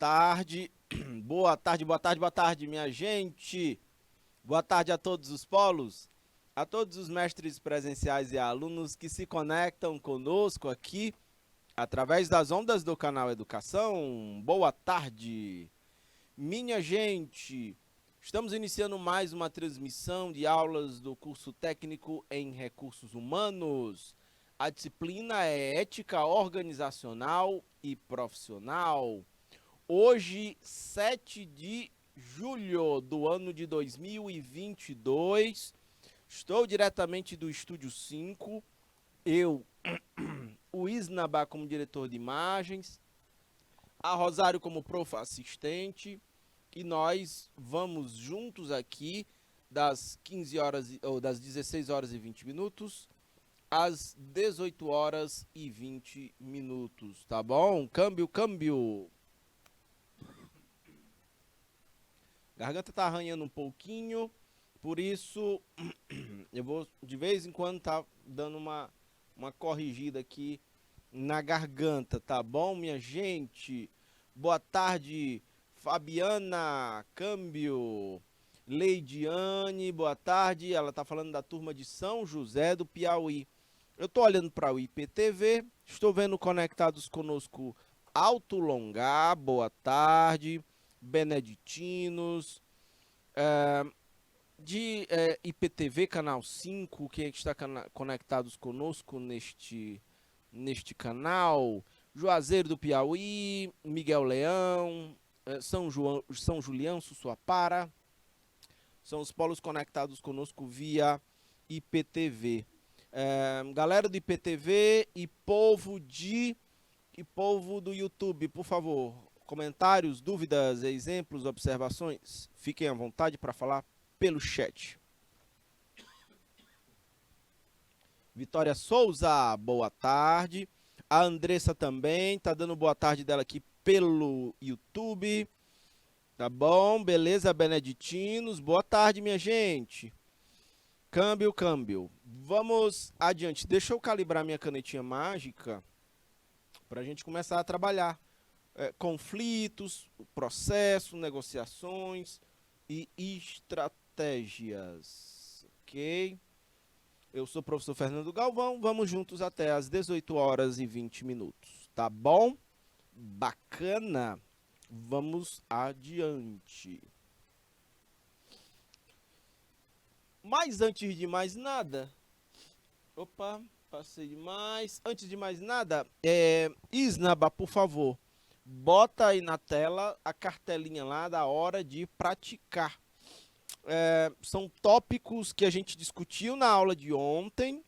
tarde. Boa tarde, boa tarde, boa tarde, minha gente. Boa tarde a todos os polos, a todos os mestres presenciais e alunos que se conectam conosco aqui através das ondas do canal Educação. Boa tarde, minha gente. Estamos iniciando mais uma transmissão de aulas do curso técnico em recursos humanos. A disciplina é ética organizacional e profissional. Hoje, 7 de julho do ano de 2022, estou diretamente do Estúdio 5, eu, o Isnabá como diretor de imagens, a Rosário como prof assistente, e nós vamos juntos aqui das 15 horas ou das 16 horas e 20 minutos às 18 horas e 20 minutos, tá bom? Câmbio. Garganta tá arranhando um pouquinho, por isso eu vou de vez em quando tá dando uma corrigida aqui na garganta, tá bom, minha gente? Boa tarde, Fabiana, câmbio. Leidiane, boa tarde. Ela tá falando da turma de São José do Piauí. Eu tô olhando para o IPTV, estou vendo conectados conosco Alto Longar, boa tarde. Beneditinos, IPTV Canal 5, quem é que está conectados conosco neste canal, Juazeiro do Piauí, Miguel Leão, São Julião, Sussuapara, são os polos conectados conosco via IPTV. Galera do IPTV e povo do YouTube, por favor, comentários, dúvidas, exemplos, observações, fiquem à vontade para falar pelo chat. Vitória Souza, boa tarde. A Andressa também, tá dando boa tarde dela aqui pelo YouTube. Tá bom, beleza, Beneditinos, boa tarde, minha gente. Câmbio. Vamos adiante, deixa eu calibrar minha canetinha mágica para a gente começar a trabalhar. Conflitos, processo, negociações e estratégias, ok? Eu sou o professor Fernando Galvão, vamos juntos até às 18 horas e 20 minutos, tá bom? Bacana, vamos adiante. Mas antes de mais nada, passei demais. Antes de mais nada, Isnaba, por favor, bota aí na tela a cartelinha lá da hora de praticar. São tópicos que a gente discutiu na aula de ontem,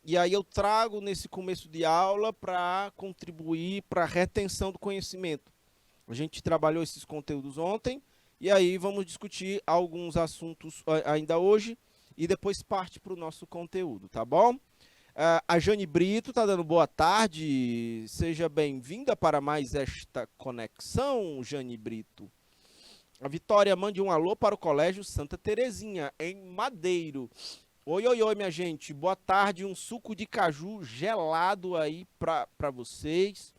e aí eu trago nesse começo de aula para contribuir para a retenção do conhecimento. A gente trabalhou esses conteúdos ontem, e aí vamos discutir alguns assuntos ainda hoje, e depois parte para o nosso conteúdo, tá bom? A Jane Brito está dando boa tarde. Seja bem-vinda para mais esta conexão, Jane Brito. A Vitória, mande um alô para o Colégio Santa Terezinha, em Madeiro. Oi, minha gente. Boa tarde. Um suco de caju gelado aí para vocês.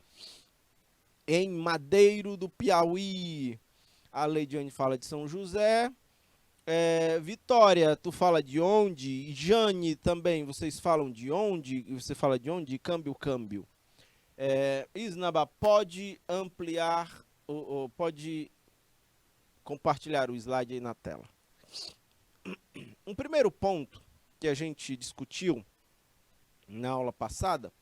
Em Madeiro do Piauí. A Leidiane fala de São José. Vitória, tu fala de onde? Jane também, vocês falam de onde? Você fala de onde? Câmbio. Isnaba, pode ampliar, pode compartilhar o slide aí na tela. Um primeiro ponto que a gente discutiu na aula passada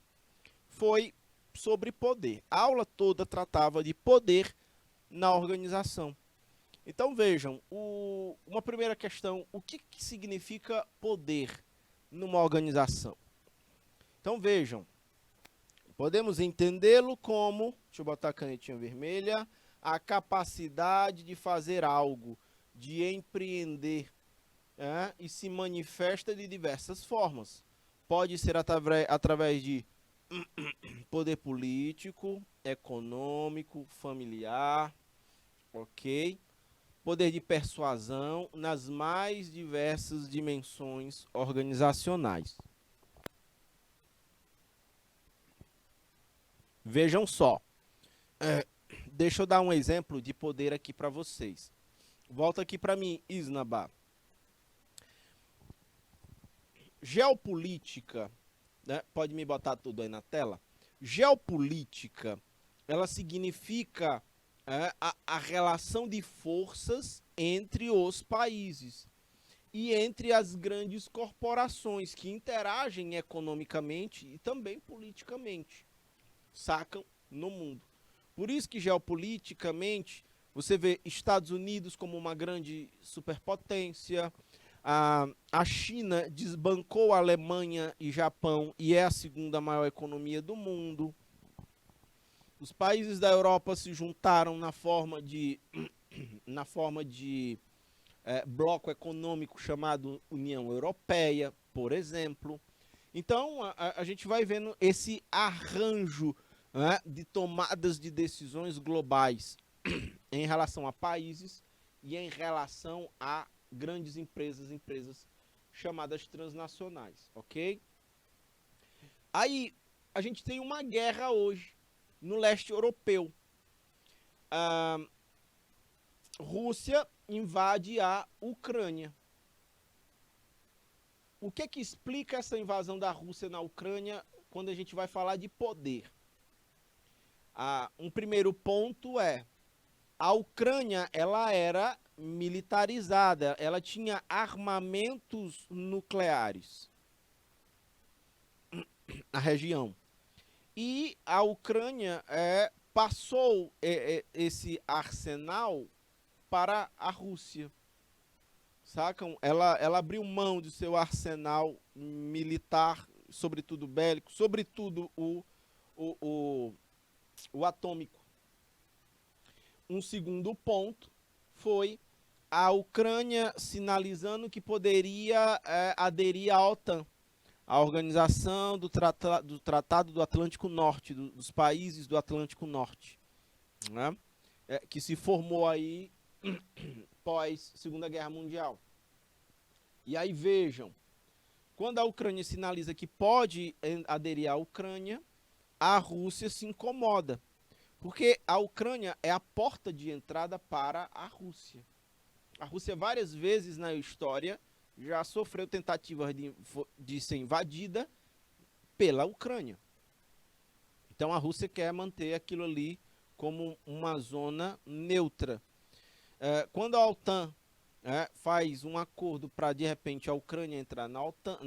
foi sobre poder. A aula toda tratava de poder na organização. Então vejam, uma primeira questão, o que significa poder numa organização? Então vejam, podemos entendê-lo como, deixa eu botar a canetinha vermelha, a capacidade de fazer algo, de empreender, e se manifesta de diversas formas. Pode ser através de poder político, econômico, familiar, ok? Poder de persuasão nas mais diversas dimensões organizacionais. Vejam só, deixa eu dar um exemplo de poder aqui para vocês. Volta aqui para mim, Isnaba. Geopolítica, né? Pode me botar tudo aí na tela? Geopolítica, ela significa a relação de forças entre os países e entre as grandes corporações que interagem economicamente e também politicamente, sacam, no mundo. Por isso que geopoliticamente você vê Estados Unidos como uma grande superpotência, a China desbancou a Alemanha e Japão e é a segunda maior economia do mundo. Os países da Europa se juntaram na forma de bloco econômico chamado União Europeia, por exemplo. Então, a gente vai vendo esse arranjo, né, de tomadas de decisões globais em relação a países e em relação a grandes empresas chamadas transnacionais, ok? Aí, a gente tem uma guerra hoje no leste europeu. Rússia invade a Ucrânia. O que que explica essa invasão da Rússia na Ucrânia quando a gente vai falar de poder? Um primeiro ponto é, a Ucrânia, ela era militarizada, ela tinha armamentos nucleares na região. E a Ucrânia passou esse arsenal para a Rússia. Sacam? Ela abriu mão de seu arsenal militar, sobretudo bélico, sobretudo o atômico. Um segundo ponto foi a Ucrânia sinalizando que poderia aderir à OTAN, a organização do Tratado do Atlântico Norte, dos países do Atlântico Norte, né? Que se formou aí pós Segunda Guerra Mundial. E aí vejam, quando a Ucrânia sinaliza que pode aderir à Ucrânia, a Rússia se incomoda, porque a Ucrânia é a porta de entrada para a Rússia. A Rússia várias vezes na história já sofreu tentativas de ser invadida pela Ucrânia. Então a Rússia quer manter aquilo ali como uma zona neutra. Quando a OTAN faz um acordo para de repente a Ucrânia entrar na OTAN,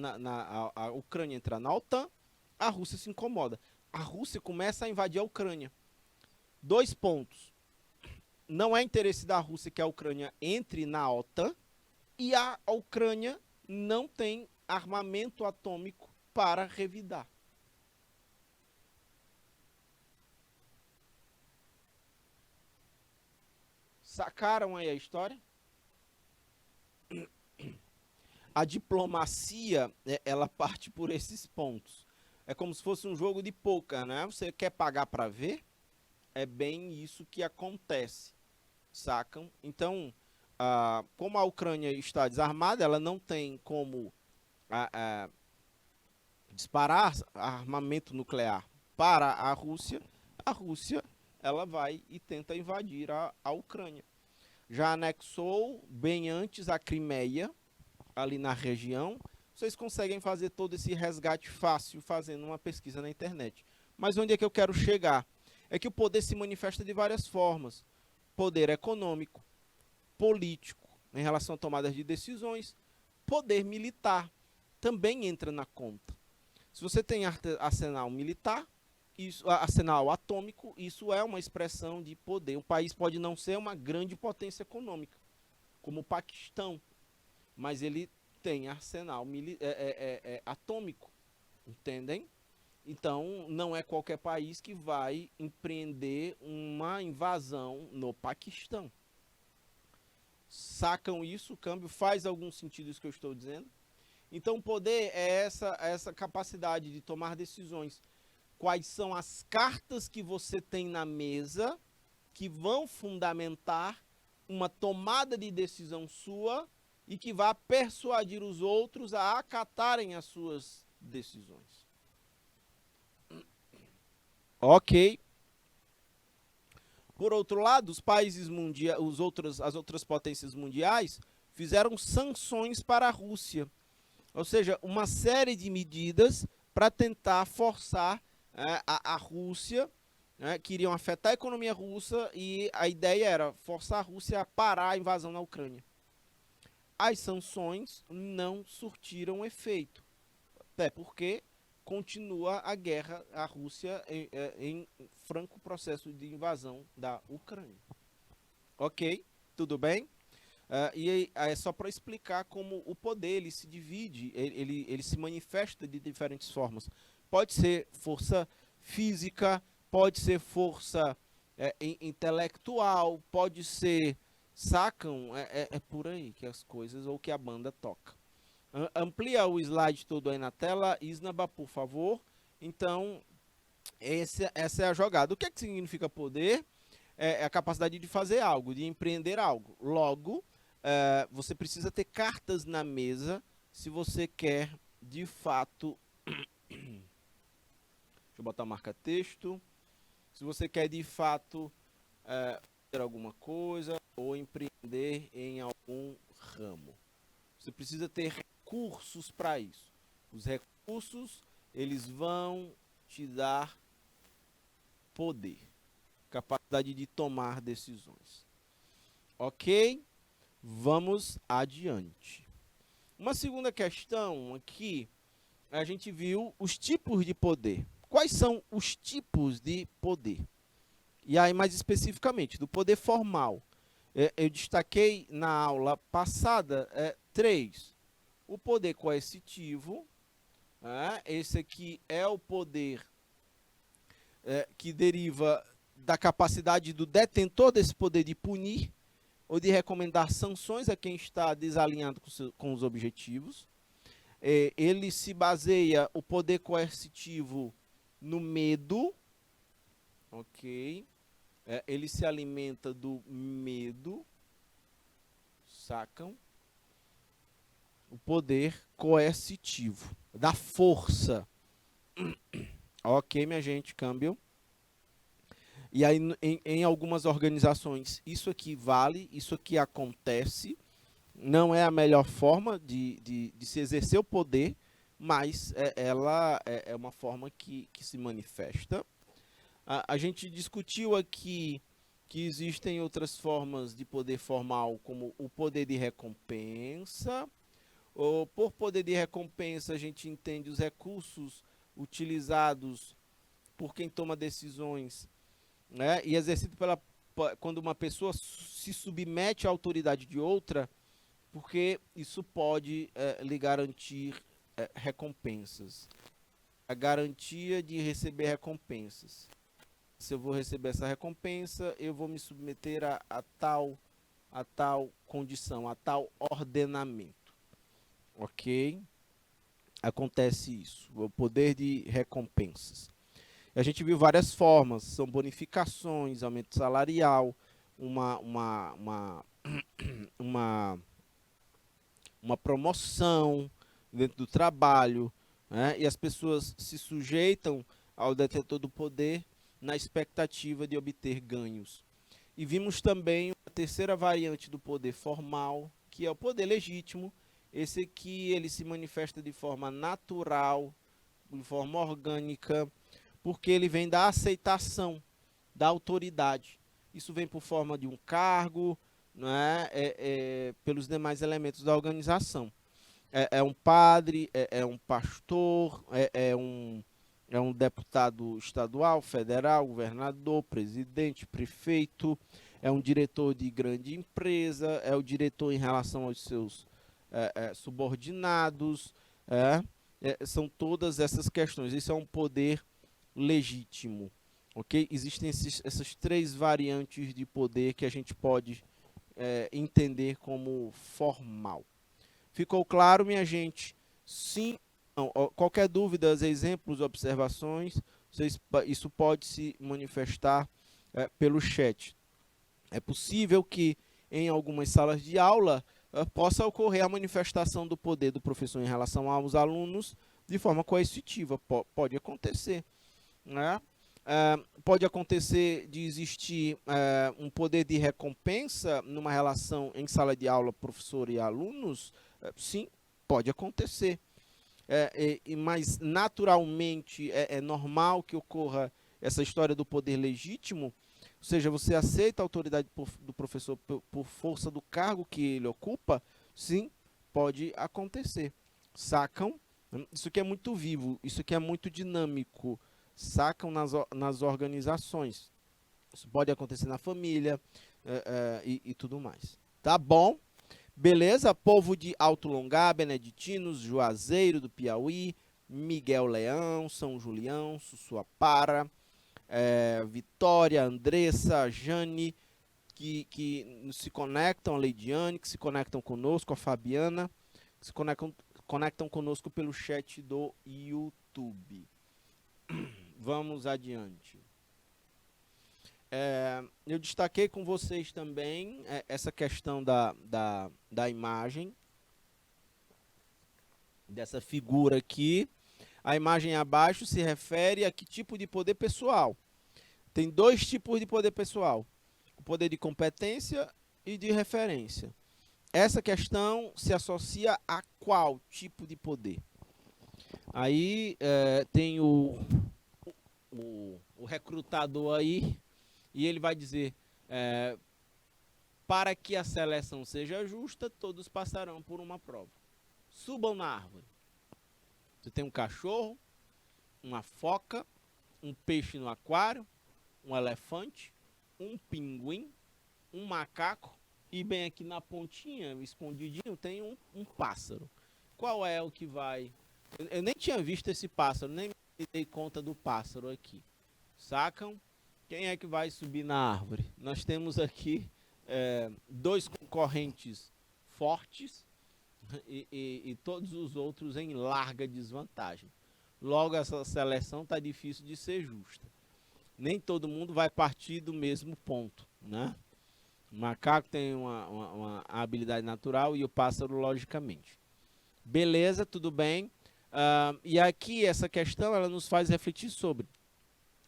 a Ucrânia entrar na OTAN, a Rússia se incomoda. A Rússia começa a invadir a Ucrânia. 2 pontos. Não é interesse da Rússia que a Ucrânia entre na OTAN e a Ucrânia não tem armamento atômico para revidar. Sacaram aí a história? A diplomacia, ela parte por esses pontos. É como se fosse um jogo de pôquer, né? Você quer pagar para ver? É bem isso que acontece, sacam? Então, como a Ucrânia está desarmada, ela não tem como disparar armamento nuclear para a Rússia ela vai e tenta invadir a Ucrânia. Já anexou bem antes a Crimeia, ali na região. Vocês conseguem fazer todo esse resgate fácil fazendo uma pesquisa na internet. Mas onde é que eu quero chegar? É que o poder se manifesta de várias formas. Poder econômico, político, em relação a tomadas de decisões, poder militar também entra na conta. Se você tem arsenal militar, arsenal atômico, isso é uma expressão de poder. Um país pode não ser uma grande potência econômica, como o Paquistão, mas ele tem arsenal atômico, entendem? Então, não é qualquer país que vai empreender uma invasão no Paquistão. Sacam isso? O câmbio faz algum sentido isso que eu estou dizendo? Então, poder é essa capacidade de tomar decisões. Quais são as cartas que você tem na mesa que vão fundamentar uma tomada de decisão sua e que vai persuadir os outros a acatarem as suas decisões. Ok. Por outro lado, os países mundiais, as outras potências mundiais fizeram sanções para a Rússia, ou seja, uma série de medidas para tentar forçar a Rússia, que iriam afetar a economia russa, e a ideia era forçar a Rússia a parar a invasão na Ucrânia. As sanções não surtiram efeito, até porque continua a guerra, a Rússia em franco processo de invasão da Ucrânia. Ok? Tudo bem? E é só para explicar como o poder ele se divide, ele se manifesta de diferentes formas. Pode ser força física, pode ser força intelectual, pode ser, sacam? É por aí que as coisas, ou que a banda toca. Amplia o slide todo aí na tela, Isnaba, por favor. Então, essa é a jogada. O que significa poder? É a capacidade de fazer algo, de empreender algo. Logo, você precisa ter cartas na mesa se você quer, de fato... Deixa eu botar a marca texto. Se você quer, de fato, fazer alguma coisa ou empreender em algum ramo. Você precisa ter recursos para isso. Os recursos, eles vão te dar poder, capacidade de tomar decisões. Ok? Vamos adiante. Uma segunda questão aqui, a gente viu os tipos de poder. Quais são os tipos de poder? E aí, mais especificamente, do poder formal. Eu destaquei na aula passada 3. O poder coercitivo, esse aqui é o poder que deriva da capacidade do detentor desse poder de punir ou de recomendar sanções a quem está desalinhado com os objetivos. Ele se baseia, o poder coercitivo, no medo, ok? Ele se alimenta do medo, sacam? O poder coercitivo, da força. Ok, minha gente, câmbio. E aí, em algumas organizações, isso aqui vale, isso aqui acontece. Não é a melhor forma de se exercer o poder, mas ela é uma forma que se manifesta. A gente discutiu aqui que existem outras formas de poder formal, como o poder de recompensa. Por poder de recompensa, a gente entende os recursos utilizados por quem toma decisões, e exercido quando uma pessoa se submete à autoridade de outra, porque isso pode lhe garantir recompensas. A garantia de receber recompensas. Se eu vou receber essa recompensa, eu vou me submeter a tal condição, a tal ordenamento. Ok? Acontece isso, o poder de recompensas. A gente viu várias formas, são bonificações, aumento salarial, uma promoção dentro do trabalho, e as pessoas se sujeitam ao detentor do poder na expectativa de obter ganhos. E vimos também a terceira variante do poder formal, que é o poder legítimo. Esse aqui ele se manifesta de forma natural, de forma orgânica, porque ele vem da aceitação da autoridade. Isso vem por forma de um cargo, pelos demais elementos da organização. É um padre, é um pastor, é um deputado estadual, federal, governador, presidente, prefeito, é um diretor de grande empresa, é o diretor em relação aos seus subordinados, são todas essas questões. Isso é um poder legítimo, ok? Existem essas 3 variantes de poder que a gente pode entender como formal. Ficou claro, minha gente? Sim. Não. Qualquer dúvida, exemplos, observações, isso pode se manifestar pelo chat. É possível que em algumas salas de aula possa ocorrer a manifestação do poder do professor em relação aos alunos de forma coercitiva. Pode acontecer, né? Pode acontecer de existir um poder de recompensa numa relação em sala de aula, professor e alunos? Sim, pode acontecer. Mas naturalmente é normal que ocorra essa história do poder legítimo, ou seja, você aceita a autoridade do professor por força do cargo que ele ocupa? Sim, pode acontecer. Sacam? Isso aqui é muito vivo, isso aqui é muito dinâmico. Sacam nas organizações. Isso pode acontecer na família e tudo mais. Tá bom? Beleza? Povo de Alto Longá, Beneditinos, Juazeiro do Piauí, Miguel Leão, São Julião, Sussuapara, Vitória, Andressa, Jane, que se conectam, a Leidiane, que se conectam conosco, a Fabiana, que se conectam conosco pelo chat do YouTube. Vamos adiante. Eu destaquei com vocês também essa questão da imagem, dessa figura aqui. A imagem abaixo se refere a que tipo de poder pessoal. Tem dois tipos de poder pessoal: o poder de competência e de referência. Essa questão se associa a qual tipo de poder? Aí tem o recrutador aí, e ele vai dizer, para que a seleção seja justa, todos passarão por uma prova. Subam na árvore. Você tem um cachorro, uma foca, um peixe no aquário, um elefante, um pinguim, um macaco, e bem aqui na pontinha, escondidinho, tem um pássaro. Qual é o que vai... Eu nem tinha visto esse pássaro, nem me dei conta do pássaro aqui. Sacam? Quem é que vai subir na árvore? Nós temos aqui dois concorrentes fortes e todos os outros em larga desvantagem. Logo, essa seleção está difícil de ser justa. Nem todo mundo vai partir do mesmo ponto, né? O macaco tem uma habilidade natural e o pássaro, logicamente. Beleza, tudo bem. E aqui essa questão ela nos faz refletir sobre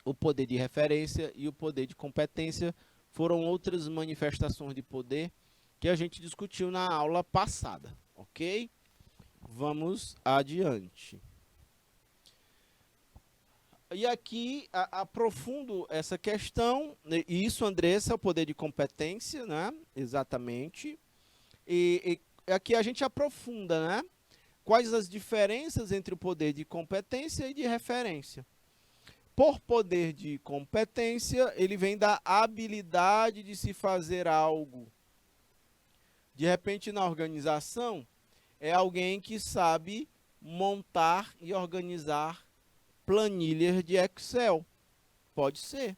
o poder de referência e o poder de competência. Foram outras manifestações de poder que a gente discutiu na aula passada, ok? Vamos adiante. E aqui aprofundo essa questão, e isso, Andressa, é o poder de competência, né? Exatamente. E aqui a gente aprofunda, né? Quais as diferenças entre o poder de competência e de referência? Por poder de competência, ele vem da habilidade de se fazer algo. De repente, na organização, é alguém que sabe montar e organizar planilhas de Excel. Pode ser.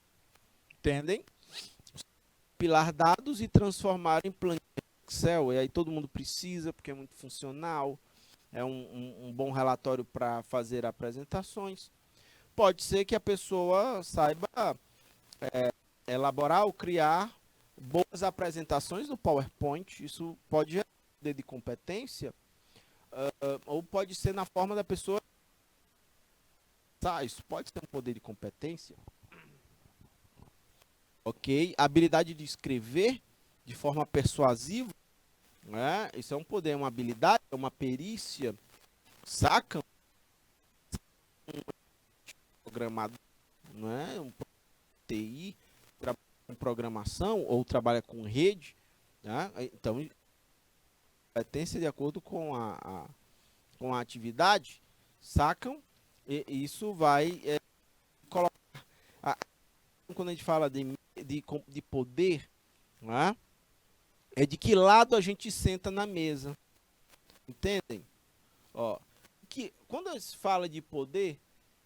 Entendem? Pilar dados e transformar em planilha de Excel. E aí todo mundo precisa, porque é muito funcional. É um bom relatório para fazer apresentações. Pode ser que a pessoa saiba elaborar ou criar boas apresentações no PowerPoint. Isso pode ser poder de competência, ou pode ser na forma da pessoa. Isso pode ser um poder de competência. Ok? A habilidade de escrever de forma persuasiva, né? Isso é um poder, uma habilidade, é uma perícia. Sacam? Um programador, né? Um TI, trabalha com programação ou trabalha com rede, né? Então, competência de acordo com com a atividade, sacam? E isso vai colocar. Quando a gente fala de poder, né? É de que lado a gente senta na mesa. Entendem? Ó, quando se fala de poder,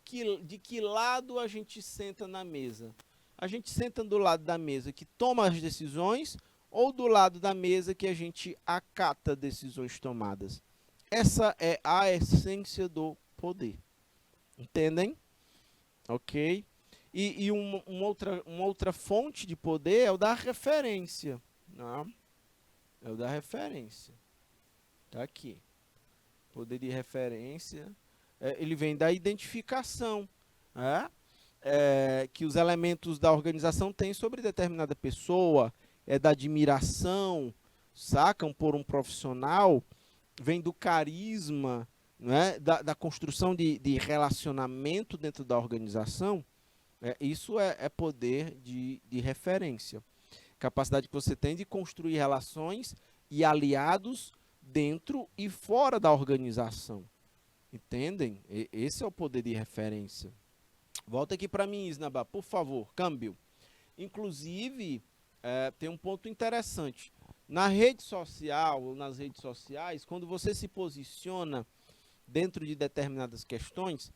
de que lado a gente senta na mesa? A gente senta do lado da mesa que toma as decisões ou do lado da mesa que a gente acata decisões tomadas? Essa é a essência do poder. Entendem? Ok? E uma outra fonte de poder é o da referência. Né? É o da referência. Tá aqui. Poder de referência. Ele vem da identificação. Né? que os elementos da organização têm sobre determinada pessoa, da admiração, sacam, por um profissional, vem do carisma, né, da construção de relacionamento dentro da organização. Isso é poder de referência. Capacidade que você tem de construir relações e aliados dentro e fora da organização. Entendem? Esse é o poder de referência. Volta aqui para mim, Isnaba, por favor, câmbio. Inclusive, tem um ponto interessante. Na rede social, nas redes sociais, quando você se posiciona dentro de determinadas questões,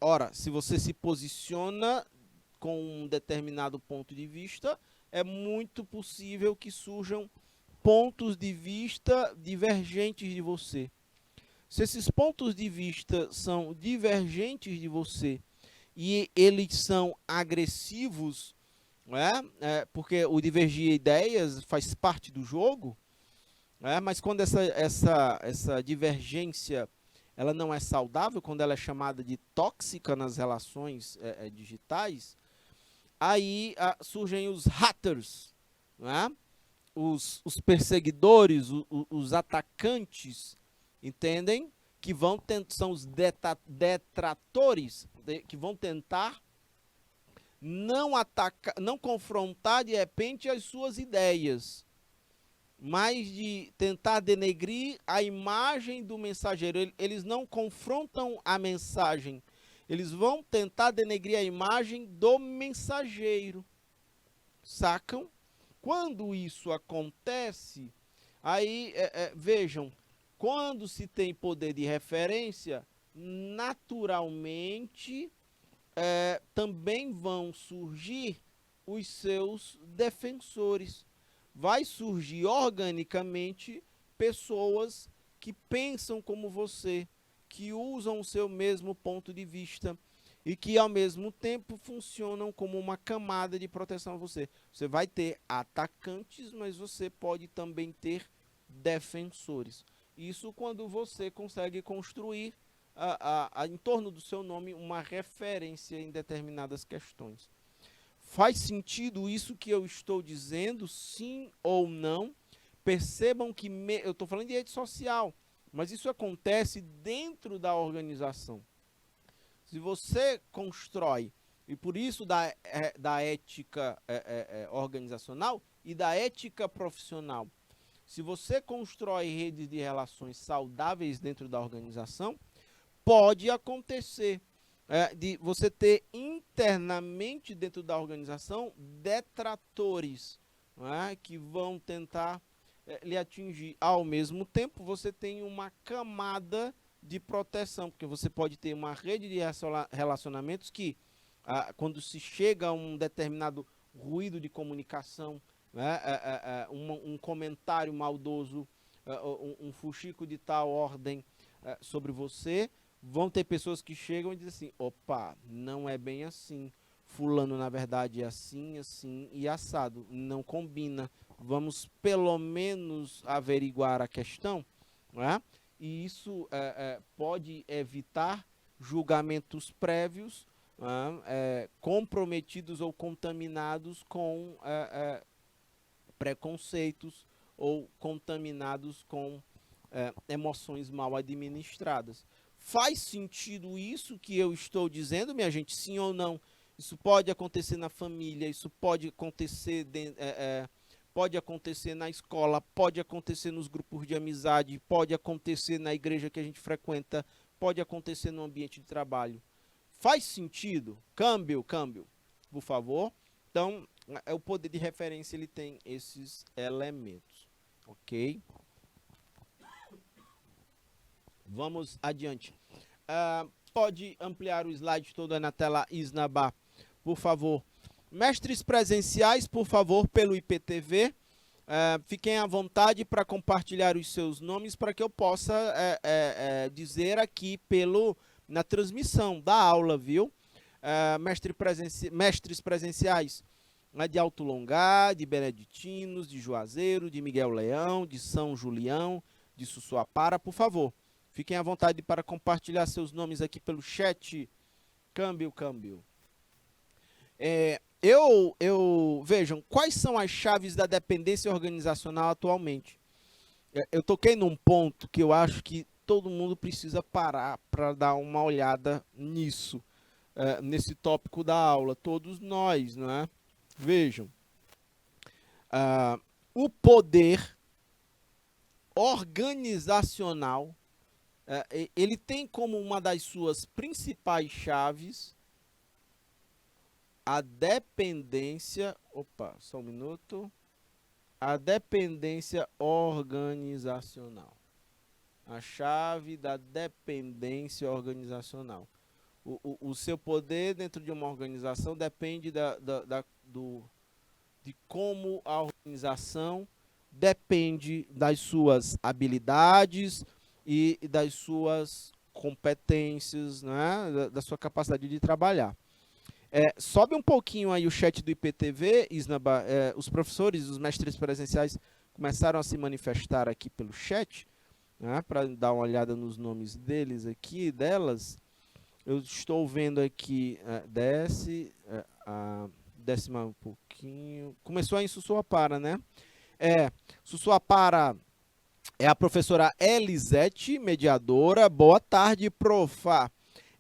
ora, se você se posiciona com um determinado ponto de vista, é muito possível que surjam pontos de vista divergentes de você. Se esses pontos de vista são divergentes de você e eles são agressivos, porque o divergir ideias faz parte do jogo, mas quando essa divergência ela não é saudável, quando ela é chamada de tóxica nas relações digitais, aí surgem os haters, os perseguidores, os atacantes, entendem? Que são os detratores, que vão tentar não atacar, não confrontar de repente as suas ideias, mas de tentar denegrir a imagem do mensageiro. Eles não confrontam a mensagem, eles vão tentar denegrir a imagem do mensageiro. Sacam? Quando isso acontece, aí vejam, quando se tem poder de referência, naturalmente também vão surgir os seus defensores. Vai surgir organicamente pessoas que pensam como você, que usam o seu mesmo ponto de vista e que ao mesmo tempo funcionam como uma camada de proteção a você. Você vai ter atacantes, mas você pode também ter defensores. Isso quando você consegue construir em torno do seu nome uma referência em determinadas questões. Faz sentido isso que eu estou dizendo, sim ou não? Percebam que eu estou falando de rede social, mas isso acontece dentro da organização. Se você constrói, e por isso da ética organizacional e da ética profissional, se você constrói redes de relações saudáveis dentro da organização, pode acontecer de você ter internamente dentro da organização detratores, que vão tentar lhe atingir. Ao mesmo tempo, você tem uma camada de proteção, porque você pode ter uma rede de relacionamentos que, quando se chega a um determinado ruído de comunicação, um comentário maldoso, um fuxico de tal ordem sobre você, vão ter pessoas que chegam e dizem assim, opa, não é bem assim, fulano na verdade é assim, assim e assado, não combina, vamos pelo menos averiguar a questão, e isso pode evitar julgamentos prévios, comprometidos ou contaminados com preconceitos ou contaminados com emoções mal administradas. Faz sentido isso que eu estou dizendo, minha gente? Sim ou não? Isso pode acontecer na família, isso pode acontecer, pode acontecer na escola, pode acontecer nos grupos de amizade, pode acontecer na igreja que a gente frequenta, pode acontecer no ambiente de trabalho. Faz sentido? Câmbio, por favor. Então, o poder de referência ele tem esses elementos, ok? Vamos adiante. Pode ampliar o slide todo aí na tela, Isnaba, por favor. Mestres presenciais, por favor, pelo IPTV. Fiquem à vontade para compartilhar os seus nomes para que eu possa dizer aqui na transmissão da aula, viu? Mestres presenciais de Alto Longá, de Beneditinos, de Juazeiro, de Miguel Leão, de São Julião, de Sussuapara, por favor. Fiquem à vontade para compartilhar seus nomes aqui pelo chat. Câmbio. Vejam, quais são as chaves da dependência organizacional atualmente? Eu toquei num ponto que eu acho que todo mundo precisa parar para dar uma olhada nisso, nesse tópico da aula, todos nós, não é? Vejam, ah, o poder organizacional, ele tem como uma das suas principais chaves a dependência, opa, só um minuto, a dependência organizacional. A chave da dependência organizacional. O seu poder dentro de uma organização depende de como a organização depende das suas habilidades e das suas competências, né? Da sua capacidade de trabalhar. Sobe um pouquinho aí o chat do IPTV, Isnaba. Os professores, os mestres presenciais começaram a se manifestar aqui pelo chat, né, para dar uma olhada nos nomes deles aqui, delas. Eu estou vendo aqui, desce mais um pouquinho. Começou em Sussuapara, né? Sussuapara é a professora Elisete, mediadora. Boa tarde, profa.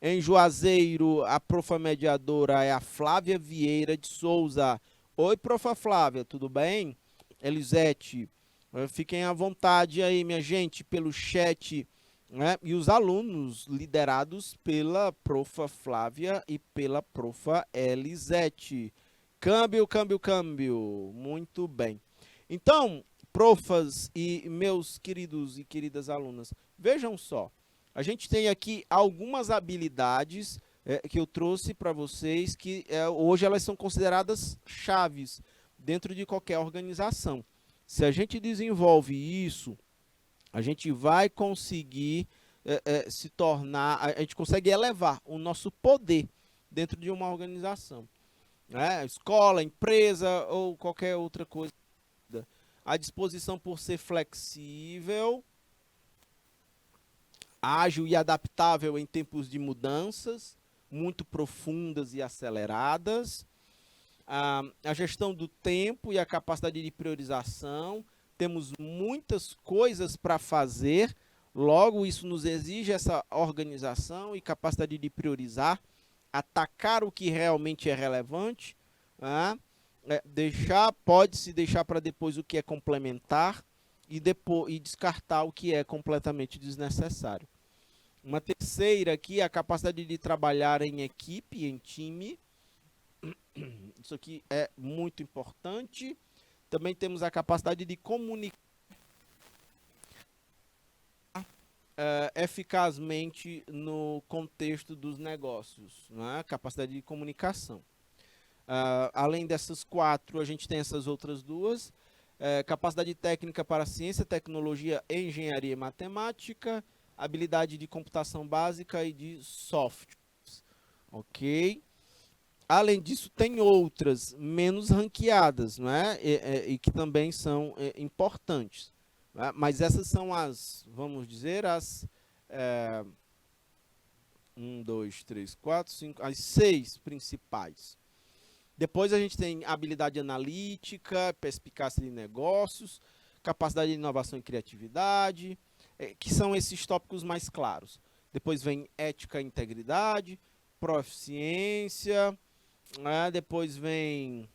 Em Juazeiro, a profa mediadora é a Flávia Vieira de Souza. Oi, profa Flávia, tudo bem? Elisete, fiquem à vontade aí, minha gente, pelo chat, né? E os alunos liderados pela profa Flávia e pela profa Elisete. Câmbio, câmbio, câmbio. Muito bem. Então, profas e meus queridos e queridas alunas, vejam só. A gente tem aqui algumas habilidades que eu trouxe para vocês que hoje elas são consideradas chaves dentro de qualquer organização. Se a gente desenvolve isso, a gente vai conseguir se tornar, a gente consegue elevar o nosso poder dentro de uma organização, né? Escola, empresa ou qualquer outra coisa. A disposição por ser flexível, ágil e adaptável em tempos de mudanças muito profundas e aceleradas, a gestão do tempo e a capacidade de priorização. Temos muitas coisas para fazer, logo isso nos exige essa organização e capacidade de priorizar, atacar o que realmente é relevante, né? Pode-se deixar para depois o que é complementar e descartar o que é completamente desnecessário. Uma terceira aqui, a capacidade de trabalhar em equipe, em time. Isso aqui é muito importante. Também temos a capacidade de comunicar eficazmente no contexto dos negócios, né? Capacidade de comunicação. Além dessas quatro, a gente tem essas outras duas. Capacidade técnica para ciência, tecnologia, engenharia e matemática. Habilidade de computação básica e de softwares. Ok? Além disso, tem outras menos ranqueadas, não é? E que também são importantes. Né? Mas essas são as, vamos dizer, as 1, 2, 3, 4, 5, as 6 principais. Depois a gente tem habilidade analítica, perspicácia de negócios, capacidade de inovação e criatividade, que são esses tópicos mais claros. Depois vem ética e integridade, proficiência, depois vem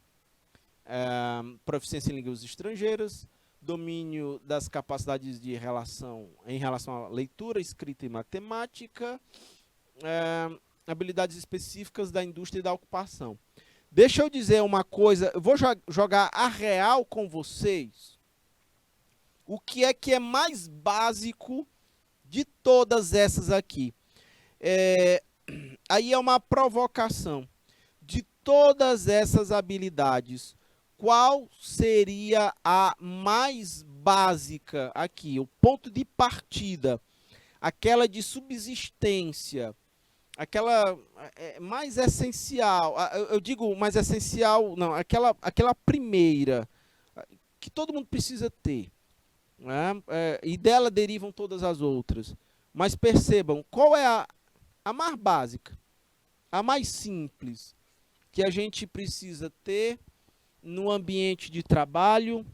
proficiência em línguas estrangeiras, domínio das capacidades de em relação à leitura, escrita e matemática, habilidades específicas da indústria e da ocupação. Deixa eu dizer uma coisa, eu vou jogar a real com vocês. O que é mais básico de todas essas aqui? Aí é uma provocação. De todas essas habilidades, qual seria a mais básica aqui? O ponto de partida, aquela de subsistência, aquela mais essencial, eu digo mais essencial, não, aquela primeira, que todo mundo precisa ter, né? E dela derivam todas as outras. Mas percebam, qual é a mais básica, a mais simples, que a gente precisa ter no ambiente de trabalho?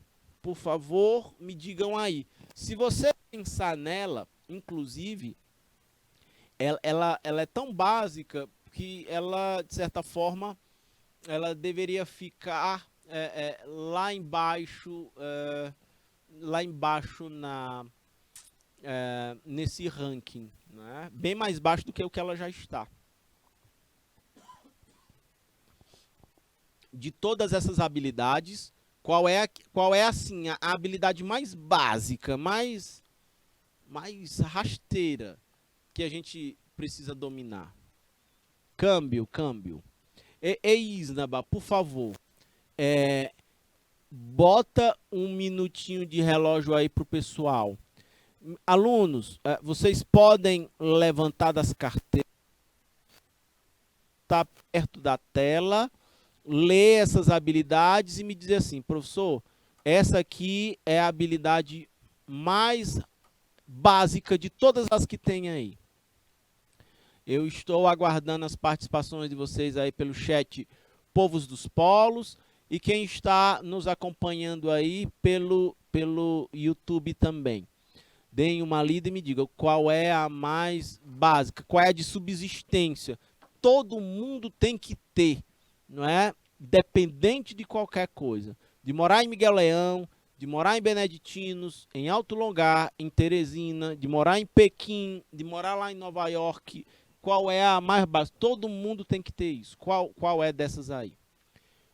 Por favor, me digam aí. Se você pensar nela, inclusive, ela é tão básica que ela, de certa forma, ela deveria ficar lá embaixo nesse ranking, né? Bem mais baixo do que o que ela já está. De todas essas habilidades, qual é assim, a habilidade mais básica, mais rasteira que a gente precisa dominar? Câmbio. Isnaba, por favor, bota um minutinho de relógio aí pro pessoal. Alunos, vocês podem levantar das carteiras, tá perto da tela, ler essas habilidades e me dizer assim, professor, essa aqui é a habilidade mais básica de todas as que tem aí. Eu estou aguardando as participações de vocês aí pelo chat Povos dos Polos e quem está nos acompanhando aí pelo YouTube também. Deem uma lida e me digam qual é a mais básica, qual é a de subsistência. Todo mundo tem que ter, não é? Dependente de qualquer coisa. De morar em Miguel Leão, de morar em Beneditinos, em Alto Longar, em Teresina, de morar em Pequim, de morar lá em Nova York. Qual é a mais básica? Todo mundo tem que ter isso. Qual é dessas aí?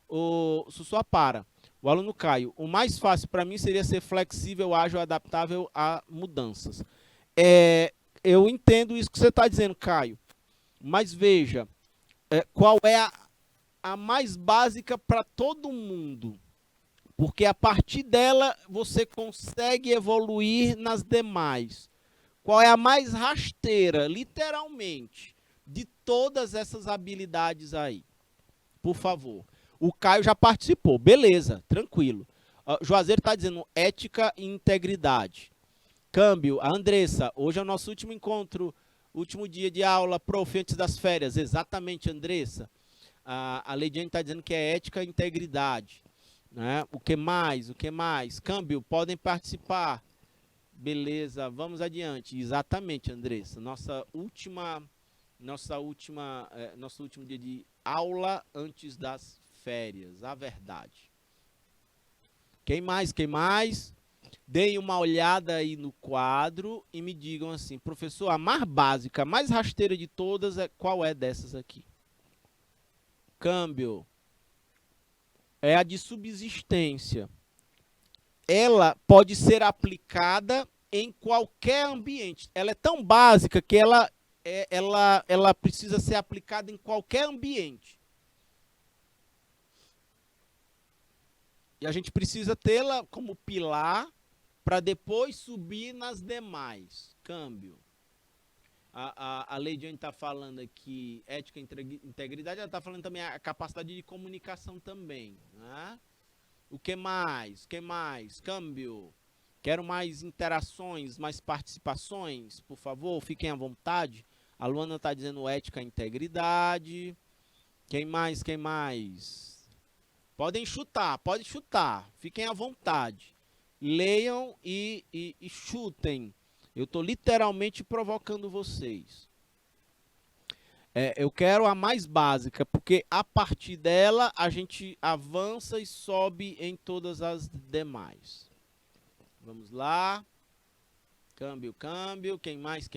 O Sussuá para. O aluno Caio, o mais fácil para mim seria ser flexível, ágil, adaptável a mudanças. Eu entendo isso que você está dizendo, Caio. Mas veja, qual é a mais básica para todo mundo? Porque a partir dela você consegue evoluir nas demais. Qual é a mais rasteira, literalmente, de todas essas habilidades aí? Por favor. O Caio já participou. Beleza, tranquilo. Juazeiro está dizendo ética e integridade. Câmbio, a Andressa, hoje é o nosso último encontro, último dia de aula, prof, antes das férias. Exatamente, Andressa. A Leidiane está dizendo que é ética e integridade. Né? O que mais? Câmbio, podem participar. Beleza, vamos adiante. Exatamente, Andressa. Nosso último dia de aula antes das férias, a verdade. Quem mais? Deem uma olhada aí no quadro e me digam assim, professor, a mais básica, a mais rasteira de todas, qual é dessas aqui? Câmbio. É a de subsistência. Ela pode ser aplicada em qualquer ambiente. Ela é tão básica que ela precisa ser aplicada em qualquer ambiente. E a gente precisa tê-la como pilar para depois subir nas demais. Câmbio. A Leidiane está falando aqui ética e integridade, ela está falando também a capacidade de comunicação também. Né? O que mais? Câmbio. Quero mais interações, mais participações, por favor, fiquem à vontade. A Luana está dizendo ética e integridade. Quem mais? Podem chutar, fiquem à vontade. Leiam e chutem. Eu estou literalmente provocando vocês. Eu quero a mais básica, porque a partir dela a gente avança e sobe em todas as demais. Vamos lá. Câmbio. Quem mais?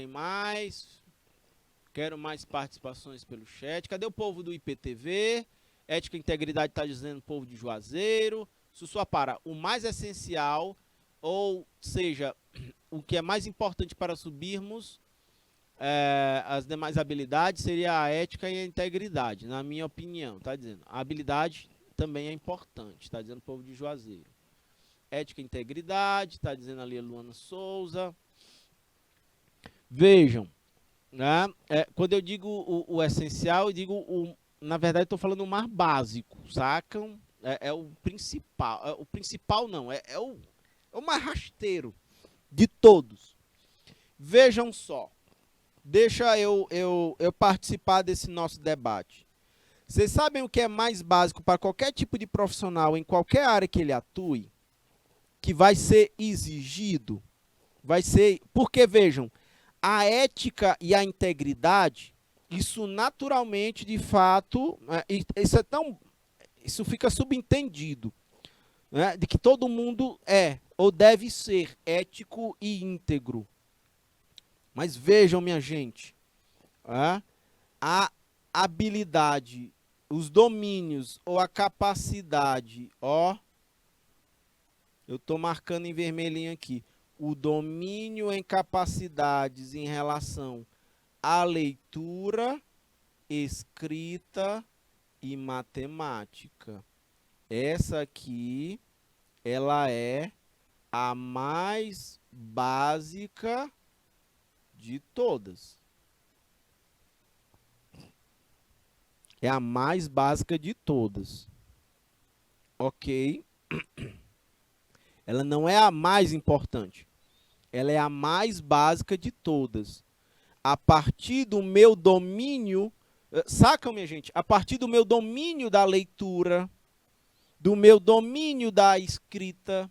Quero mais participações pelo chat. Cadê o povo do IPTV? Ética e integridade está dizendo povo de Juazeiro. Sussuá para. O mais essencial, ou seja, o que é mais importante para subirmos as demais habilidades seria a ética e a integridade, na minha opinião. Tá dizendo. A habilidade também é importante, está dizendo o povo de Juazeiro. Ética e integridade, está dizendo ali a Luana Souza. Vejam, né? Quando eu digo o essencial, eu digo na verdade estou falando o mais básico, sacam? É o principal. O principal não, é o mais rasteiro de todos. Vejam só, deixa eu participar desse nosso debate. Vocês sabem o que é mais básico para qualquer tipo de profissional, em qualquer área que ele atue, que vai ser exigido? Vai ser, porque vejam, a ética e a integridade, isso naturalmente, de fato, isso fica subentendido, né, de que todo mundo é ou deve ser ético e íntegro. Mas vejam, minha gente, a habilidade, os domínios ou a capacidade, eu estou marcando em vermelhinho aqui, o domínio em capacidades em relação à leitura, escrita e matemática. Essa aqui, ela é a mais básica de todas. É a mais básica de todas. Ok? Ela não é a mais importante. Ela é a mais básica de todas. A partir do meu domínio, sacam, minha gente? A partir do meu domínio da leitura, do meu domínio da escrita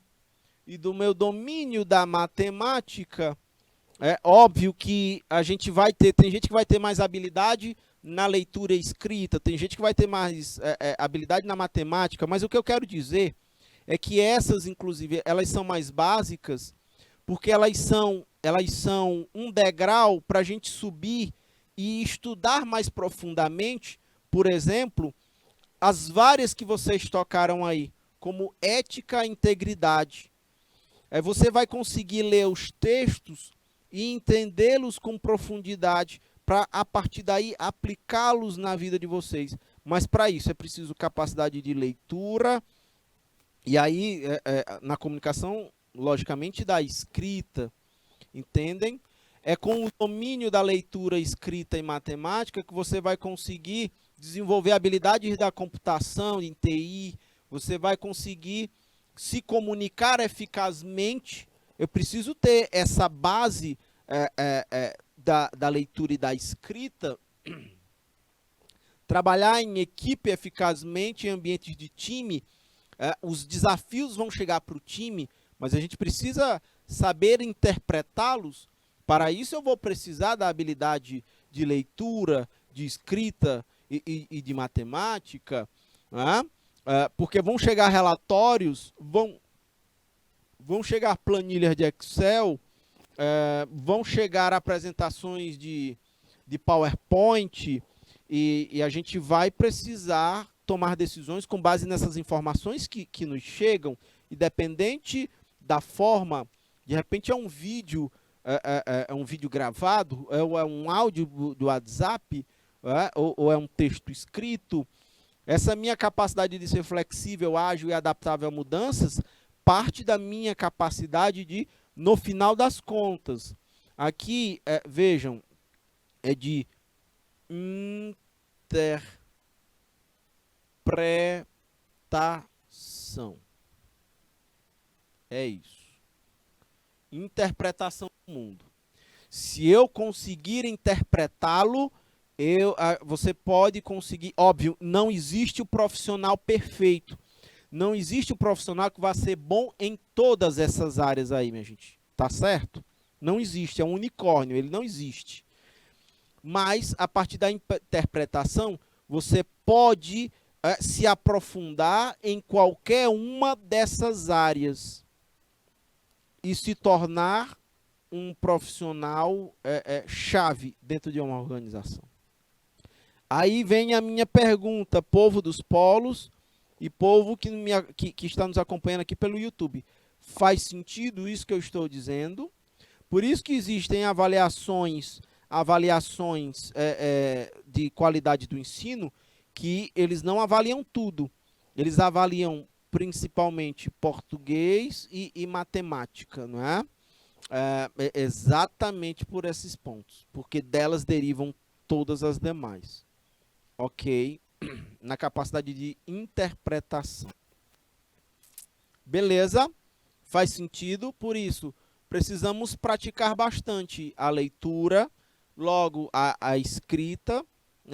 e do meu domínio da matemática, é óbvio que a gente vai ter, tem gente que vai ter mais habilidade na leitura e escrita, tem gente que vai ter mais habilidade na matemática, mas o que eu quero dizer é que essas, inclusive, elas são mais básicas porque elas são um degrau para a gente subir e estudar mais profundamente, por exemplo, as várias que vocês tocaram aí, como ética e integridade. Você vai conseguir ler os textos e entendê-los com profundidade, para, a partir daí, aplicá-los na vida de vocês. Mas, para isso, é preciso capacidade de leitura, e aí, na comunicação, logicamente, da escrita, entendem? É com o domínio da leitura, escrita e matemática que você vai conseguir desenvolver habilidades da computação, em TI, você vai conseguir se comunicar eficazmente. Eu preciso ter essa base da leitura e da escrita, trabalhar em equipe eficazmente, em ambientes de time. Os desafios vão chegar para o time, mas a gente precisa saber interpretá-los. Para isso eu vou precisar da habilidade de leitura, de escrita e de matemática, né? Porque vão chegar relatórios, vão chegar planilhas de Excel, vão chegar apresentações de PowerPoint, e a gente vai precisar tomar decisões com base nessas informações que nos chegam, independente da forma. De repente é um vídeo, é um vídeo gravado, ou é um áudio do WhatsApp, ou é um texto escrito. Essa minha capacidade de ser flexível, ágil e adaptável a mudanças parte da minha capacidade de, no final das contas, aqui, vejam, é de interpretação. É isso. Interpretação do mundo. Se eu conseguir interpretá-lo, você pode conseguir. Óbvio, não existe o profissional perfeito. Não existe o profissional que vai ser bom em todas essas áreas aí, minha gente. Tá certo? Não existe, é um unicórnio, ele não existe. Mas, a partir da interpretação, você pode se aprofundar em qualquer uma dessas áreas e se tornar um profissional chave dentro de uma organização. Aí vem a minha pergunta, povo dos polos e povo que está nos acompanhando aqui pelo YouTube. Faz sentido isso que eu estou dizendo? Por isso que existem avaliações de qualidade do ensino, que eles não avaliam tudo. Eles avaliam principalmente português e matemática, não é? Exatamente por esses pontos, porque delas derivam todas as demais. Ok? Na capacidade de interpretação. Beleza? Faz sentido? Por isso, precisamos praticar bastante a leitura, logo a escrita,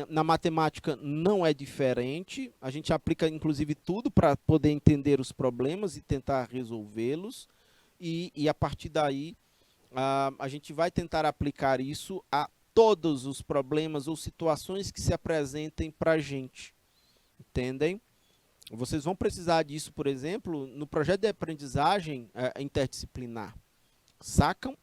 Na matemática não é diferente. A gente aplica, inclusive, tudo para poder entender os problemas e tentar resolvê-los. E a partir daí, a gente vai tentar aplicar isso a todos os problemas ou situações que se apresentem para a gente. Entendem? Vocês vão precisar disso, por exemplo, no projeto de aprendizagem interdisciplinar. Sacam?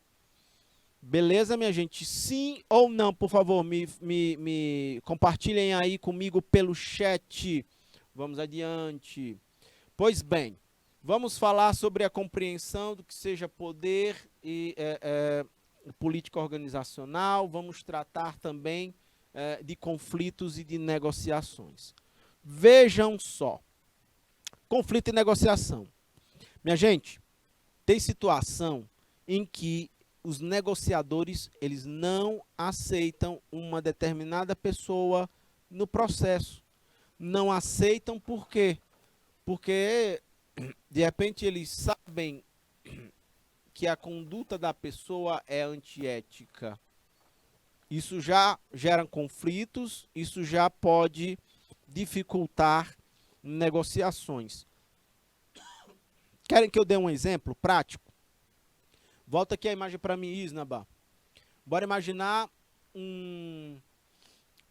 Beleza, minha gente? Sim ou não, por favor, me compartilhem aí comigo pelo chat. Vamos adiante. Pois bem, vamos falar sobre a compreensão do que seja poder e política organizacional. Vamos tratar também de conflitos e de negociações. Vejam só. Conflito e negociação. Minha gente, tem situação em que os negociadores, eles não aceitam uma determinada pessoa no processo. Não aceitam por quê? Porque, de repente, eles sabem que a conduta da pessoa é antiética. Isso já gera conflitos, isso já pode dificultar negociações. Querem que eu dê um exemplo prático? Volta aqui a imagem para mim, Isnaba. Bora imaginar um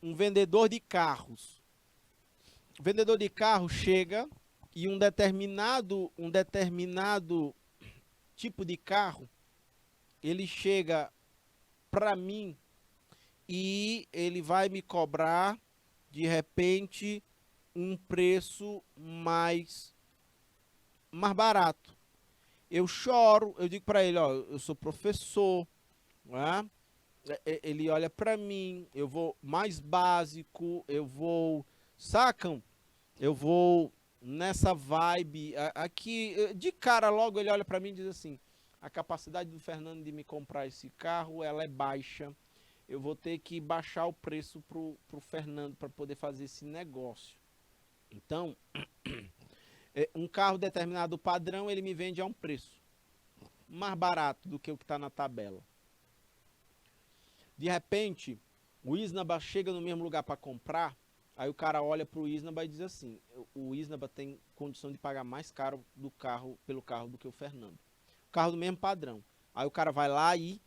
vendedor de carros. O vendedor de carro chega e um determinado tipo de carro, ele chega para mim e ele vai me cobrar, de repente, um preço mais barato. Eu choro, eu digo para ele, ó, eu sou professor, né? Ele olha para mim, eu vou mais básico, eu vou, sacam? Eu vou nessa vibe aqui, de cara logo ele olha para mim e diz assim, a capacidade do Fernando de me comprar esse carro, ela é baixa, eu vou ter que baixar o preço pro Fernando para poder fazer esse negócio. Então, um carro determinado padrão, ele me vende a um preço mais barato do que o que está na tabela. De repente, o Isnaba chega no mesmo lugar para comprar, aí o cara olha para o Isnaba e diz assim, o Isnaba tem condição de pagar mais caro pelo carro do que o Fernando. O carro do mesmo padrão. Aí o cara vai lá e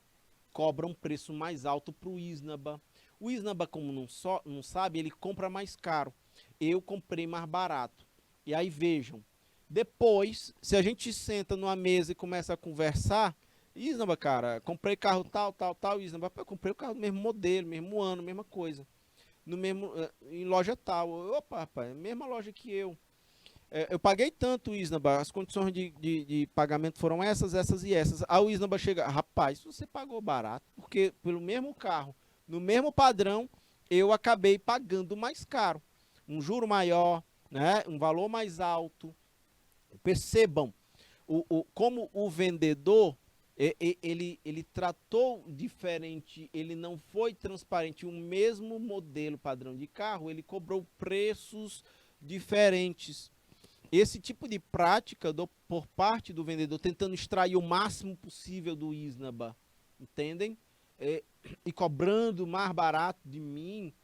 cobra um preço mais alto para o Isnaba. O Isnaba, como não sabe, ele compra mais caro. Eu comprei mais barato. E aí vejam, depois, se a gente senta numa mesa e começa a conversar, Isnaba, cara, comprei carro tal, Isnaba, eu comprei o carro do mesmo modelo, mesmo ano, mesma coisa. Em loja tal. Opa, rapaz, mesma loja que eu. Eu paguei tanto, Isnaba, as condições de pagamento foram essas e essas. Aí o Isnaba chega, rapaz, você pagou barato, porque pelo mesmo carro, no mesmo padrão, eu acabei pagando mais caro. Um juro maior, né, um valor mais alto. Percebam, como o vendedor, ele tratou diferente, ele não foi transparente. O mesmo modelo padrão de carro, ele cobrou preços diferentes. Esse tipo de prática por parte do vendedor, tentando extrair o máximo possível do Isnaba, entendem? E cobrando mais barato de mim,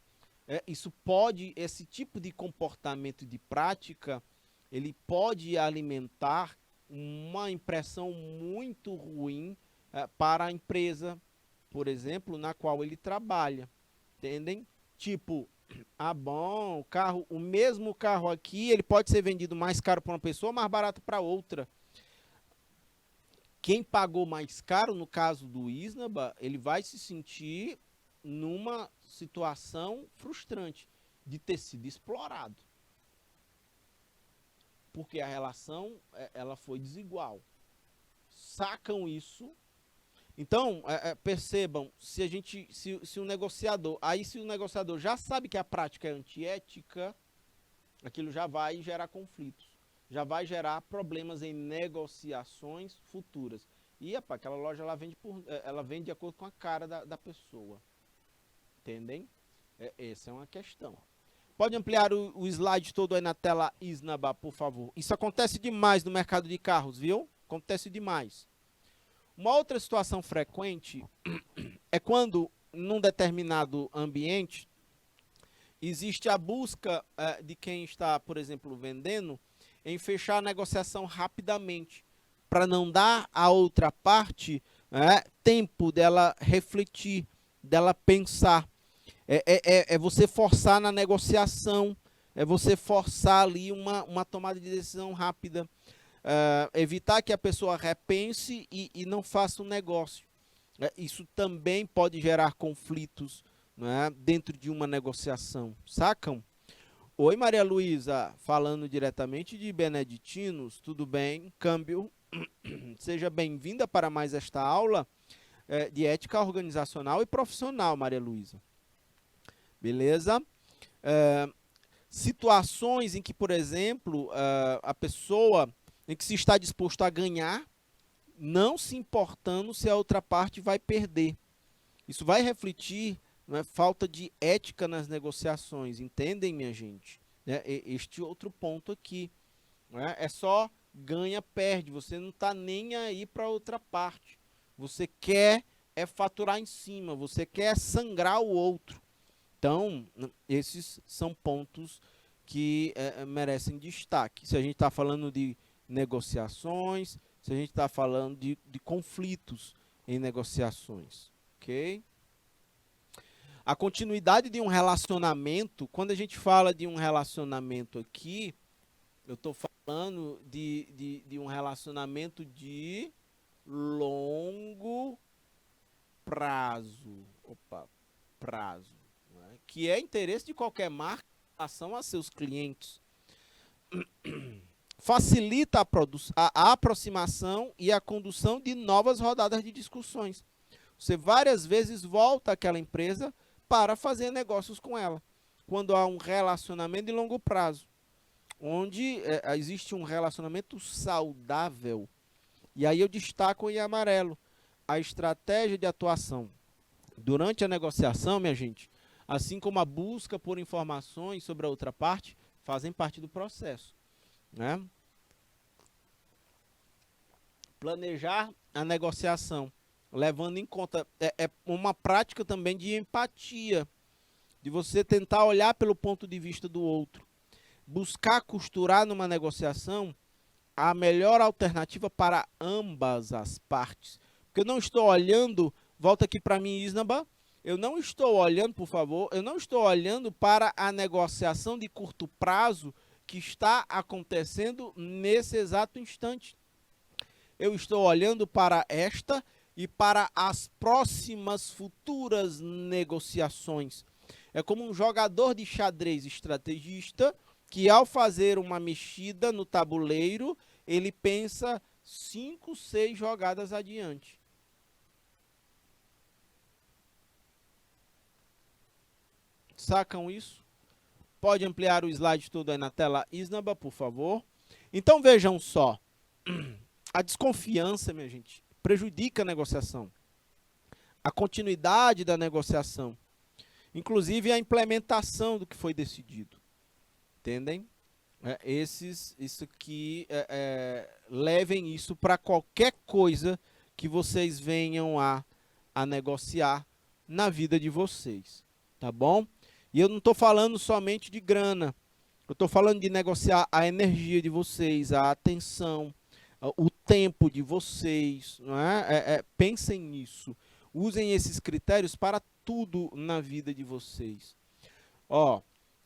esse tipo de comportamento de prática, ele pode alimentar uma impressão muito ruim para a empresa, por exemplo, na qual ele trabalha, entendem? Tipo, bom, o mesmo carro aqui, ele pode ser vendido mais caro para uma pessoa, mais barato para outra. Quem pagou mais caro, no caso do Isnaba, ele vai se sentir numa situação frustrante de ter sido explorado. Porque a relação, ela foi desigual. Sacam isso? Então, percebam, se o negociador, se o negociador já sabe que a prática é antiética, aquilo já vai gerar conflitos, já vai gerar problemas em negociações futuras. E, aquela loja, ela vende de acordo com a cara da pessoa. Entendem? Essa é uma questão. Pode ampliar o slide todo aí na tela, Isnaba, por favor. Isso acontece demais no mercado de carros, viu? Acontece demais. Uma outra situação frequente é quando, num determinado ambiente, Existe a busca de quem está, por exemplo, vendendo, em fechar a negociação rapidamente, para não dar à outra parte tempo dela refletir, dela pensar. É você forçar na negociação, é você forçar ali uma tomada de decisão rápida. Evitar que a pessoa repense e não faça um negócio. Isso também pode gerar conflitos, né, dentro de uma negociação, sacam? Oi, Maria Luísa, falando diretamente de Beneditinos, tudo bem? Câmbio, seja bem-vinda para mais esta aula de ética organizacional e profissional, Maria Luísa. Beleza? Situações em que, por exemplo, a pessoa em que se está disposto a ganhar, não se importando se a outra parte vai perder. Isso vai refletir, não é, falta de ética nas negociações, entendem, minha gente? Este outro ponto aqui. Não é só ganha, perde, você não está nem aí para outra parte. Você quer faturar em cima, você quer sangrar o outro. Então, esses são pontos que merecem destaque. Se a gente está falando de negociações, se a gente está falando de conflitos em negociações, ok? A continuidade de um relacionamento, quando a gente fala de um relacionamento aqui, eu estou falando de um relacionamento de longo prazo. Prazo. Né? Que é interesse de qualquer marca em relação a seus clientes. Facilita a aproximação e a condução de novas rodadas de discussões. Você várias vezes volta àquela empresa para fazer negócios com ela, quando há um relacionamento de longo prazo, onde existe um relacionamento saudável. E aí eu destaco em amarelo a estratégia de atuação durante a negociação, minha gente, assim como a busca por informações sobre a outra parte, fazem parte do processo, né? Planejar a negociação, levando em conta, uma prática também de empatia, de você tentar olhar pelo ponto de vista do outro, buscar costurar numa negociação a melhor alternativa para ambas as partes. Porque eu não estou olhando, volta aqui para mim, Isnaba, eu não estou olhando, por favor, eu não estou olhando para a negociação de curto prazo que está acontecendo nesse exato instante. Eu estou olhando para esta e para as próximas futuras negociações. É como um jogador de xadrez estrategista que, ao fazer uma mexida no tabuleiro, ele pensa 5, 6 jogadas adiante. Sacam isso? Pode ampliar o slide todo aí na tela, Isnaba, por favor. Então vejam só. A desconfiança, minha gente, prejudica a negociação. A continuidade da negociação. Inclusive a implementação do que foi decidido. Entendem? Isso aqui, levem isso para qualquer coisa que vocês venham a negociar na vida de vocês. Tá bom? E eu não estou falando somente de grana. Eu estou falando de negociar a energia de vocês, a atenção, o tempo de vocês. Não é? Pensem nisso. Usem esses critérios para tudo na vida de vocês. Ó,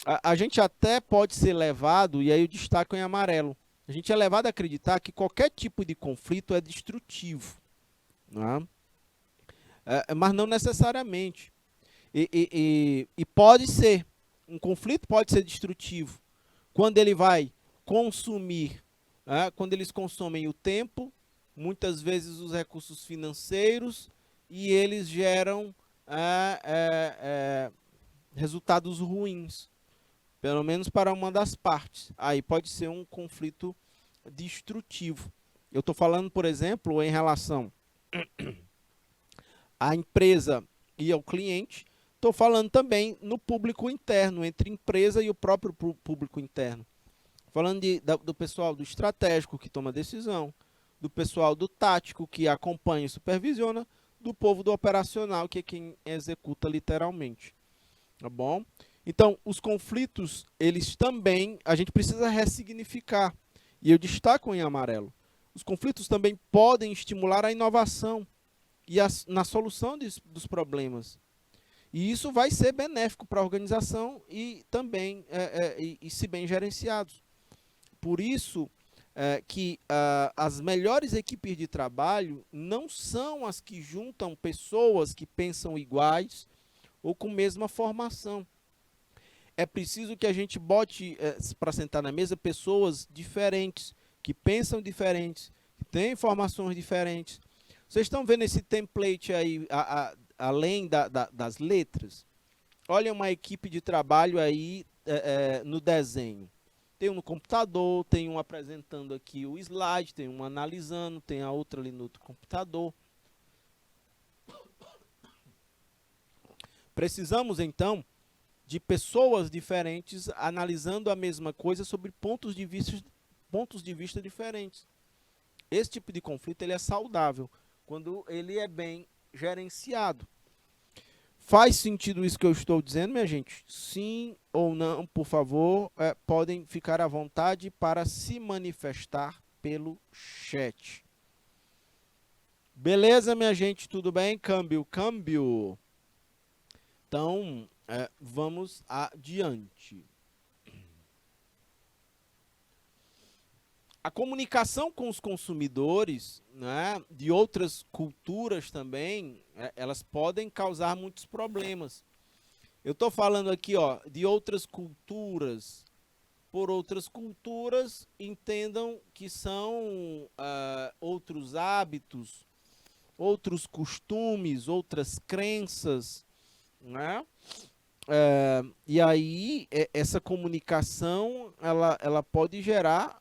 a gente até pode ser levado, e aí eu destaco em amarelo, a gente é levado a acreditar que qualquer tipo de conflito é destrutivo. Não é? Mas não necessariamente. E pode ser, um conflito pode ser destrutivo, quando ele vai consumir, quando eles consomem o tempo, muitas vezes os recursos financeiros, e eles geram resultados ruins, pelo menos para uma das partes. Aí pode ser um conflito destrutivo. Eu estou falando, por exemplo, em relação à empresa e ao cliente. Estou falando também no público interno, entre empresa e o próprio público interno. Falando do pessoal do estratégico que toma decisão, do pessoal do tático que acompanha e supervisiona, do povo do operacional que é quem executa literalmente. Tá bom? Então, os conflitos, eles também, a gente precisa ressignificar. E eu destaco em amarelo. Os conflitos também podem estimular a inovação e na solução dos problemas. E isso vai ser benéfico para a organização e também, se bem gerenciados. Por isso que as melhores equipes de trabalho não são as que juntam pessoas que pensam iguais ou com mesma formação. É preciso que a gente bote para sentar na mesa pessoas diferentes, que pensam diferentes, que têm formações diferentes. Vocês estão vendo esse template aí, além das letras? Olha uma equipe de trabalho aí no desenho. Tem um no computador, tem um apresentando aqui o slide, tem um analisando, tem a outra ali no outro computador. Precisamos, então, de pessoas diferentes analisando a mesma coisa sobre pontos de vista diferentes. Esse tipo de conflito ele é saudável quando ele é bem gerenciado. Faz sentido isso que eu estou dizendo, minha gente? Sim ou não, por favor, podem ficar à vontade para se manifestar pelo chat. Beleza, minha gente? Tudo bem? Câmbio, câmbio. Então, vamos adiante. A comunicação com os consumidores, né, de outras culturas também, elas podem causar muitos problemas. Eu estou falando aqui, ó, de outras culturas. Por outras culturas, entendam que são outros hábitos, outros costumes, outras crenças, né? E aí essa comunicação ela pode gerar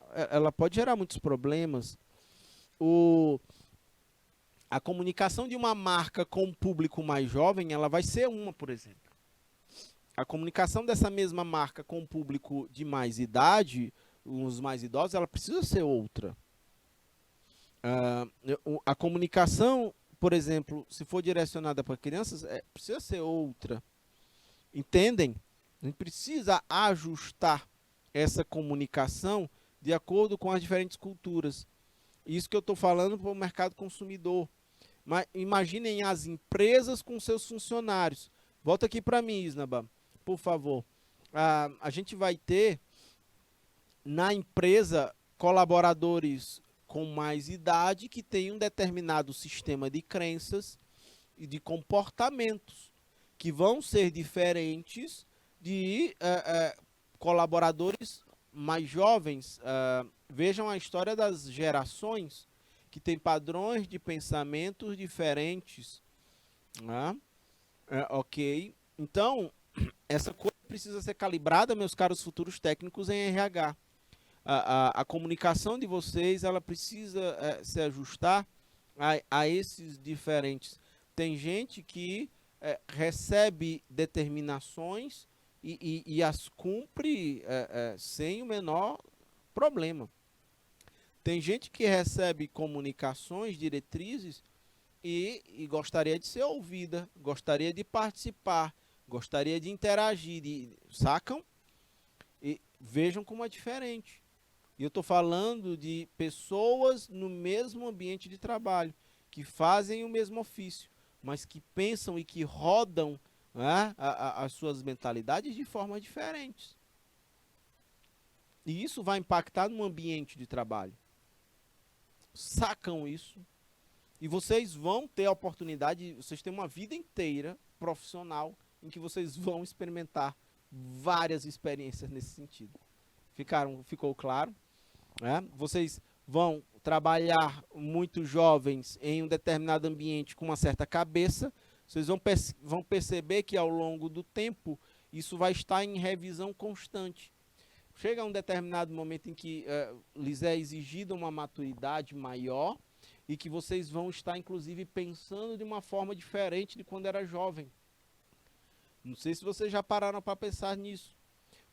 muitos problemas. A comunicação de uma marca com um público mais jovem ela vai ser uma, por exemplo. A comunicação dessa mesma marca com o público de mais idade, os mais idosos, ela precisa ser outra. A comunicação, por exemplo, se for direcionada para crianças, precisa ser outra. Entendem? A gente precisa ajustar essa comunicação de acordo com as diferentes culturas. Isso que eu estou falando para o mercado consumidor. Mas imaginem as empresas com seus funcionários. Volta aqui para mim, Isnaba, por favor. A gente vai ter na empresa colaboradores com mais idade que têm um determinado sistema de crenças e de comportamentos que vão ser diferentes de colaboradores mais jovens. Vejam a história das gerações que têm padrões de pensamentos diferentes. Né? Ok. Então, essa coisa precisa ser calibrada, meus caros futuros técnicos em RH. A comunicação de vocês ela precisa se ajustar a esses diferentes. Tem gente que recebe determinações e as cumpre sem o menor problema. Tem gente que recebe comunicações, diretrizes e gostaria de ser ouvida, gostaria de participar, gostaria de interagir, sacam? E vejam como é diferente. E eu estou falando de pessoas no mesmo ambiente de trabalho, que fazem o mesmo ofício, mas que pensam e que rodam, né, as suas mentalidades de formas diferentes. E isso vai impactar no ambiente de trabalho. Sacam isso? E vocês vão ter a oportunidade, vocês têm uma vida inteira profissional em que vocês vão experimentar várias experiências nesse sentido. Ficou claro? Vocês vão trabalhar muito jovens em um determinado ambiente com uma certa cabeça, vocês vão perceber que ao longo do tempo isso vai estar em revisão constante. Chega um determinado momento em que lhes é exigida uma maturidade maior e que vocês vão estar, inclusive, pensando de uma forma diferente de quando era jovem. Não sei se vocês já pararam para pensar nisso,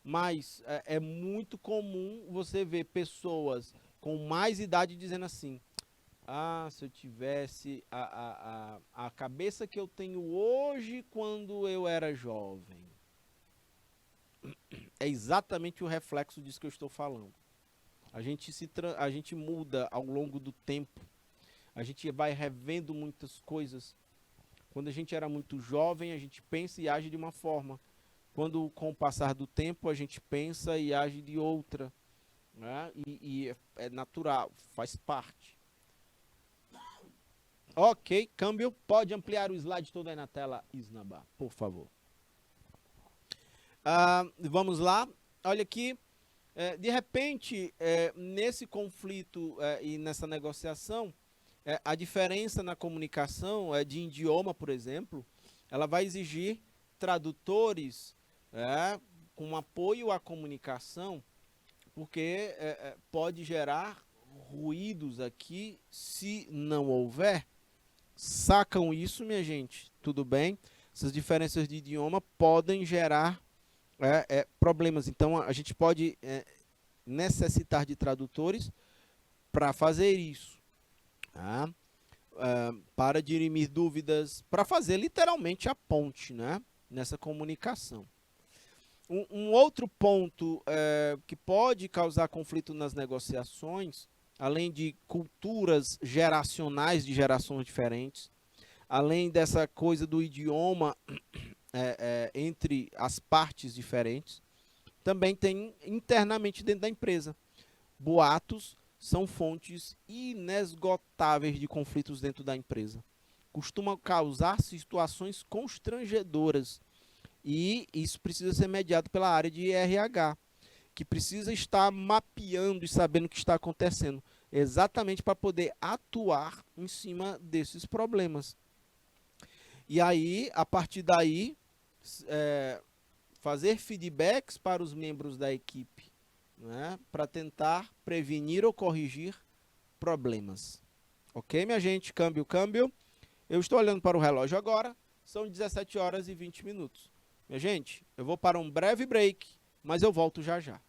mas é muito comum você ver pessoas com mais idade dizendo assim: se eu tivesse a cabeça que eu tenho hoje quando eu era jovem. é exatamente o reflexo disso que eu estou falando. A gente muda ao longo do tempo. A gente vai revendo muitas coisas. Quando a gente era muito jovem, a gente pensa e age de uma forma. Quando, com o passar do tempo, a gente pensa e age de outra. Né? E é natural, faz parte. Ok, câmbio. Pode ampliar o slide todo aí na tela, Isnaba, por favor. Vamos lá. Olha aqui. De repente, nesse conflito e nessa negociação, a diferença na comunicação de idioma, por exemplo, ela vai exigir tradutores com apoio à comunicação, porque pode gerar ruídos aqui se não houver. Sacam isso, minha gente? Tudo bem? Essas diferenças de idioma podem gerar problemas. Então, a gente pode necessitar de tradutores para fazer isso. Tá? Para dirimir dúvidas, para fazer literalmente a ponte, né? Nessa comunicação. Um outro ponto que pode causar conflito nas negociações, além de culturas geracionais de gerações diferentes, além dessa coisa do idioma entre as partes diferentes, também tem internamente dentro da empresa. Boatos são fontes inesgotáveis de conflitos dentro da empresa. Costumam causar situações constrangedoras e isso precisa ser mediado pela área de RH, que precisa estar mapeando e sabendo o que está acontecendo, exatamente para poder atuar em cima desses problemas. E aí, a partir daí, fazer feedbacks para os membros da equipe, né, para tentar prevenir ou corrigir problemas. Ok, minha gente? Câmbio, câmbio. Eu estou olhando para o relógio agora, são 17 horas e 20 minutos. Minha gente, eu vou para um breve break, mas eu volto já já.